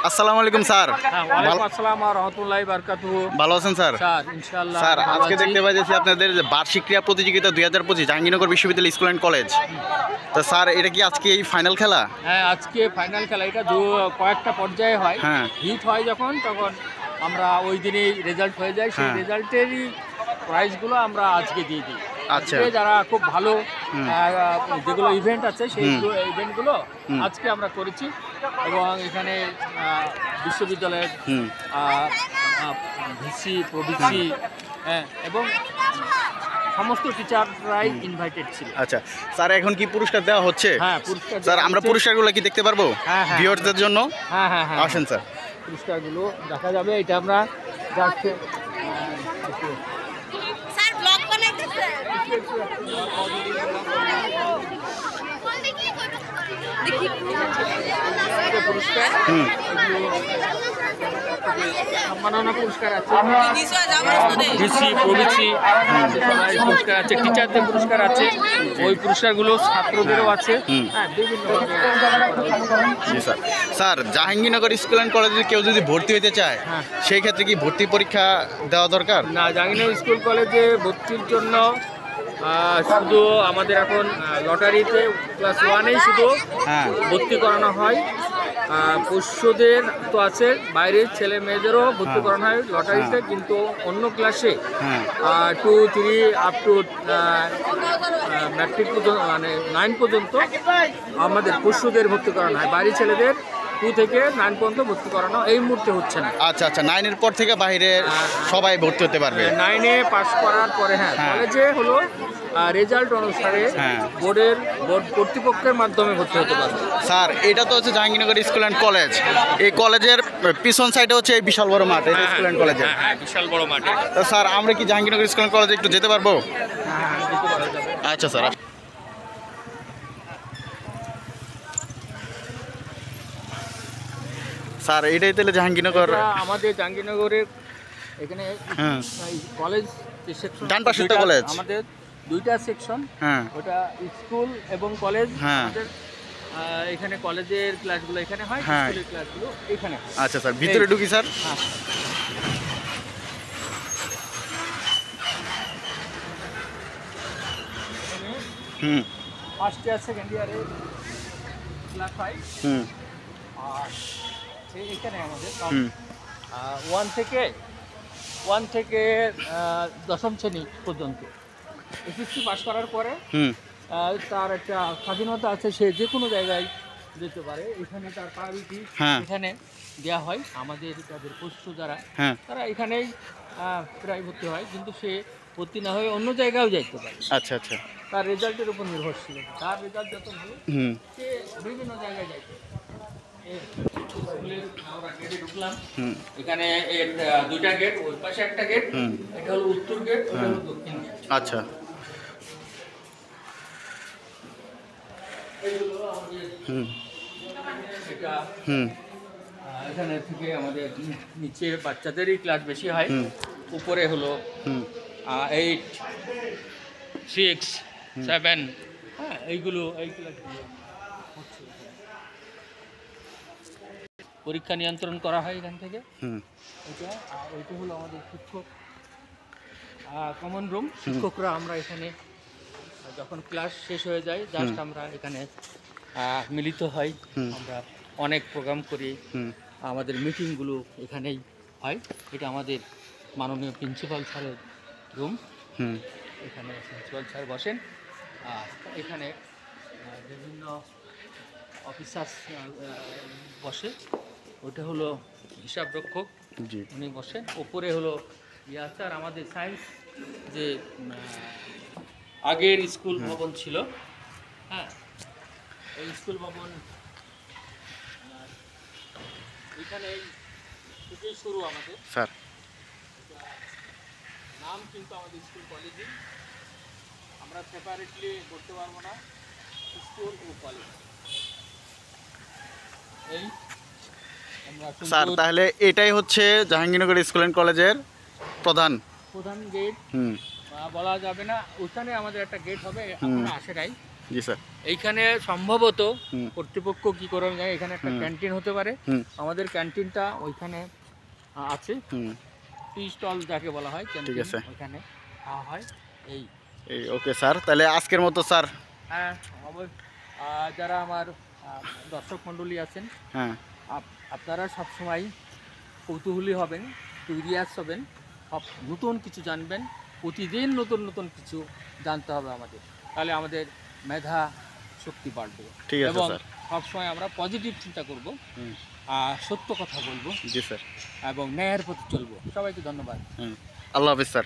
আসসালামু আলাইকুম স্যার। ওয়ালাইকুম আসসালাম ওয়া রাহমাতুল্লাহি ওয়া বারাকাতুহু। ভালো আছেন স্যার? স্যার ইনশাআল্লাহ। স্যার আজকে দেখতে পাচ্ছি আপনাদের যে বার্ষিক ক্রীড়া প্রতিযোগিতা 2025 জাহাঙ্গীরনগর বিশ্ববিদ্যালয় স্কুল অ্যান্ড কলেজ। তো স্যার এটা কি আজকে এই ফাইনাল খেলা? হ্যাঁ, আজকে ফাইনাল খেলা। এটা কয়েকটা পর্যায়ে হয়। হ্যাঁ। হিট হয় তখন আমরা ওই দিনেই রেজাল্ট হয়ে যায়, সেই রেজাল্টেরই প্রাইজগুলো আমরা আজকে দিয়ে দিই। আচ্ছা। আজকে যারা খুব ভালো যেগুলো ইভেন্ট আছে সেই ইভেন্টগুলো আজকে আমরা করেছি এবং এখানে বিশ্ববিদ্যালয়ের ভিসি প্রভিসি এবং সমস্ত টিচাররাই ইনভাইটেড ছিল। আচ্ছা স্যার, এখন কি পুরস্কার দেওয়া হচ্ছে? হ্যাঁ, পুরস্কার স্যার আমরা পুরস্কারগুলো কি দেখতে পারবো ভিউয়ারদের জন্য? হ্যাঁ হ্যাঁ হ্যাঁ, আসেন স্যার। পুরস্কারগুলো দেখা যাবে। এটা আমরা যাচ্ছে স্যার ব্লগ বানাইতেছে দেখি পুরস্কার সম্মাননা পুরস্কার আছে, ডিসি প্রভিসি পুরস্কার আছে, টিচারদের পুরস্কার আছে, ওই পুরস্কারগুলো ছাত্রদেরও আছে। হ্যাঁ, বিভিন্ন ji sir. Sir Jahangirnagar school and কলেজে কেউ যদি ভর্তি হতে চায় সেই ক্ষেত্রে কি ভর্তি পরীক্ষা দেওয়া দরকার? না, জাহাঙ্গীরনগর স্কুল কলেজে ভর্তির জন্য শুধু আমাদের এখন লটারিতে ক্লাস 1-এই শুধু ভর্তি করানো হয়। পোষ্যদের তো আছে, বাইরের ছেলে মেয়েদেরও ভর্তি করানো হয় লটারিতে, কিন্তু অন্য ক্লাসে 2, 3 আপ টু ম্যাট্রিক পর্যন্ত মানে 9 পর্যন্ত আমাদের পোষ্যদের ভর্তি করানো হয়। বাইরের ছেলেদের 2 থেকে 9 পর্যন্ত ভর্তি করানো এই মুহূর্তে হচ্ছে না। আচ্ছা আচ্ছা, 9-এর পর থেকে বাইরে সবাই ভর্তি হতে পারবে? 9-এ পাস করার পরে কলেজে হলো রেজাল্ট অনুসারে বোর্ড কর্তৃপক্ষের মাধ্যমে ভর্তি হতে পারবে। স্যার এটা তো হচ্ছে জাহাঙ্গীরনগর স্কুল অ্যান্ড কলেজ, এই কলেজের পিছন সাইডে হচ্ছে এই বিশাল বড় মাঠ, এটা স্কুল অ্যান্ড কলেজে। হ্যাঁ, বিশাল বড় মাঠ। তো স্যার আমরা কি জাহাঙ্গীরনগর স্কুল অ্যান্ড কলেজে একটু যেতে পারবো? আচ্ছা স্যার। স্যার এটাই তাহলে জাহাঙ্গীরনগর, আমাদের জাহাঙ্গীরনগরের এখানে কলেজ সেকশন, ডান পাশেরটা কলেজ, আমাদের 2টা সেকশন। ওটা স্কুল এবং কলেজ। আমাদের এখানে কলেজের ক্লাসগুলো এখানে হয়, স্কুলের ক্লাসগুলো এখানে। আচ্ছা স্যার, ভিতরে ঢুকি স্যার। ফার্স্ট ইয়ার সেকেন্ড ইয়ারে ক্লাস হয়। আর এখানে আমাদের 1 থেকে 10ম শ্রেণী পর্যন্ত এসএসসি পাস করার পরে তার একটা স্বাধীনতা আছে, সে যে কোনো জায়গায় যেতে পারে। এখানে তার প্রায়োরিটি এখানে দেওয়া হয়। আমাদের যাদের পোষ্য যারা তারা এখানেই প্রায় ভর্তি হয়, কিন্তু সে ভর্তি না হয়ে অন্য জায়গায়ও যাইতে পারে। আচ্ছা আচ্ছা, তার রেজাল্টের উপর নির্ভরশীল। তার রেজাল্ট যত ভালো সে বিভিন্ন জায়গায় যাইতে পারে। আমরা গেটে ঢুকলাম, এখানে 2টা গেট, ওই পাশে একটা গেট, এটা হলো উত্তর গেট, ওটা হলো দক্ষিণ গেট। আচ্ছা। এখানে থেকে আমাদের নিচে বাচ্চাদেরই ক্লাস বেশি হয়, উপরে হলো 8, 6, 7 এইগুলো এই ক্লাসগুলো হচ্ছে। পরীক্ষা নিয়ন্ত্রণ করা হয় এখান থেকে। ওইটা হলো আমাদের শিক্ষক কমন রুম। শিক্ষকরা আমরা এখানে যখন ক্লাস শেষ হয়ে যায় জাস্ট আমরা এখানে মিলিত হই, আমরা অনেক প্রোগ্রাম করি, আমাদের মিটিংগুলো এখানেই হয়। এটা আমাদের মাননীয় প্রিন্সিপাল স্যারের রুম। এখানে প্রিন্সিপাল স্যার বসেন, আর এখানে বিভিন্ন অফিসার বসে। ওটা হলো হিসাব রক্ষক, উনি বসেন। ওপরে হলো স্যার আমাদের সায়েন্স যে আগের স্কুল ভবন ছিল, এই স্কুল ভবন এখানে থেকেই শুরু আমাদের। স্যার নাম কিন্তু আমাদের স্কুল কলেজই, আমরা সেপারেটলি করতে পারবো না, স্কুল ও কলেজ। এই স্যার তাহলে এটাই হচ্ছে জাহাঙ্গীরনগর স্কুল অ্যান্ড কলেজের প্রধান গেট বলা যাবে না, ওখানে আমাদের একটা গেট হবে, আপনারা আসে নাই। জি স্যার। এইখানে সম্ভবত হুম। কর্তৃপক্ষ কি করে যায়, এখানে একটা হুম। ক্যান্টিন হতে পারে। হুম। আমাদের ক্যান্টিনটা ওইখানে আছে, হুম। টি স্টল যাকে বলা হয় ক্যান্টিন, আছে। ওইখানে খাওয়া হয়। এই এই ওকে স্যার, তাহলে আজকের মতো স্যার। হ্যাঁ, যারা আমার দর্শক মণ্ডলী আছেন, হ্যাঁ। আপনারা সবসময় কৌতূহলী হবেন, কিউরিয়াস হবেন, সব নতুন কিছু জানবেন, প্রতিদিন নতুন নতুন কিছু জানতে হবে আমাদের, তাহলে আমাদের মেধা শক্তি বাড়বে। ঠিক আছে এবং স্যার। সবসময় আমরা পজিটিভ চিন্তা করব, হুম। সত্য কথা বলবো জি স্যার। এবং ন্যায়ের প্রতি চলবো। সবাইকে ধন্যবাদ। হুম। আল্লাহ হাফিজ স্যার।